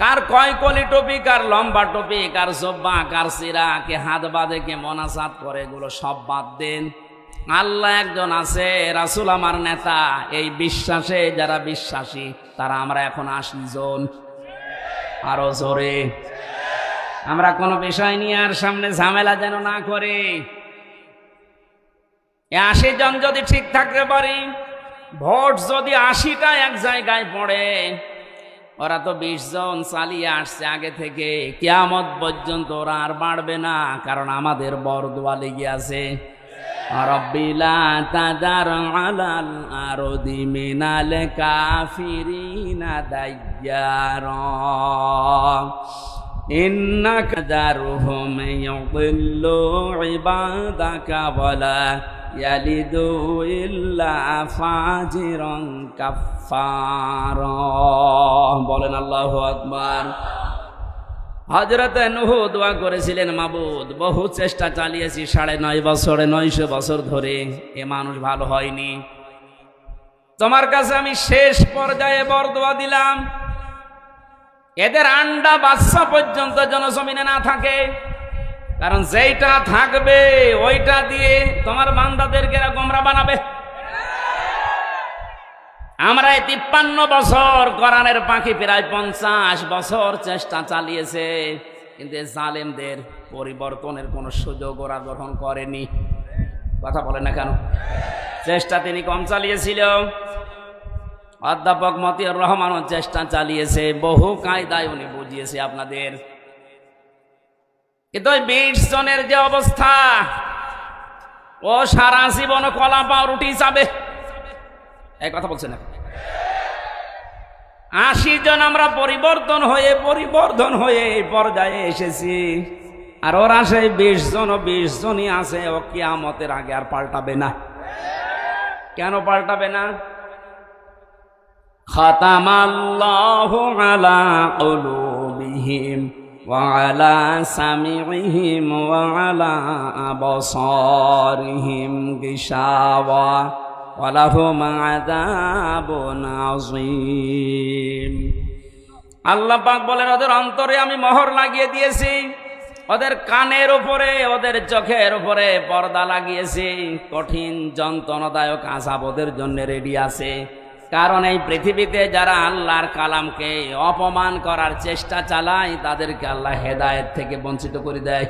কার কয় কলি টুপি, কার লম্বা টুপি, কার জব্বা, কার সিরা, কে হাত বাঁধে, কে মোনাজাত করে, এগুলো সব বাদ দেন। আল্লাহ একজন আছে, রাসূল আমার নেতা, এই বিশ্বাসে যারা বিশ্বাসী তারা আমরা এখন 80 জন। আরো জোরে। আমরা কোনো বিষয় নিয়ে আর সামনে ঝামেলা যেন না করে। 80 জন যদি ঠিক থাকতে পারি, ভোট যদি 80টা এক জায়গায় পড়ে, ওরা তো 20 জন চালিয়ে আসছে আগে থেকে, কিয়ামত পর্যন্ত ওরা আর বাড়বে না, কারণ আমাদের বরদোয়া লেগে আছে। রাব্বিলা তাদার আলাল আরদি মিনাল কাফিরিনা দাইয়ারা ইন্নাকা দারহুম ইউদিল্লু ইবাদাকা ওয়ালা ইয়ালিদু ইল্লা ফাজিরান কাফফারা। বলেন আল্লাহু আকবার। হযরত নূহ দোয়া করেছিলেন, মাবুদ বহু চেষ্টা চালিয়েছি 9.5 বছরে, 900 বছর ধরে, এ মানুষ ভালো হয়নি। তোমার কাছে আমি শেষ পর্যায়ে বরদোয়া দিলাম, এদের আন্ডা বাচ্চা পর্যন্ত যেন জমিনে না থাকে, কারণ যেইটা থাকবে ওইটা দিয়ে তোমার বান্দাদেরকে গোমরা বানাবে। আমরা এই 53 বছর, কোরআনের পাখি প্রায় 50 বছর চেষ্টা চালিয়েছে, কিন্তু জালেমদের পরিবর্তনের কোন সুযোগ ওরা গ্রহণ করেনি। কথা বলে না কেন? চেষ্টা তিনি কম চালিয়েছিল। অধ্যাপক মতিউর রহমানও চেষ্টা চালিয়েছে, বহু কায়দায় উনি বুঝিয়েছে আপনাদের, কিন্তু ওই 20 জনের যে অবস্থা, ও সারা জীবন কলা পাউরুটি যাবে। এই কথা বলছে না? 80 জন আমরা পরিবর্তন হয়ে এই পর্যায়ে এসেছি, আর ওরা সেই 20 জনই আছে, ও কিয়ামতের আগে আর পাল্টাবে না। কেন পাল্টাবে না? খাতামাল্লাহু আলা কুলুবিহিম ওয়া আলা সামিইহিম ওয়া আলা আবসারিহিম গিশাওয়া ওয়ালাহুম আযাবুন আযীম। আল্লাহ পাক বলেন, ওদের অন্তরে আমি মোহর লাগিয়ে দিয়েছি, ওদের কানের উপরে, ওদের চোখের উপরে পর্দা লাগিয়েছি, কঠিন যন্ত্রণাদায়ক আযাব ওদের জন্য রেডি আছে। কারণ এই পৃথিবীতে যারা আল্লাহর কালামকে অপমান করার চেষ্টা চালায়, তাদেরকে আল্লাহ হেদায়েত থেকে বঞ্চিত করে দেয়।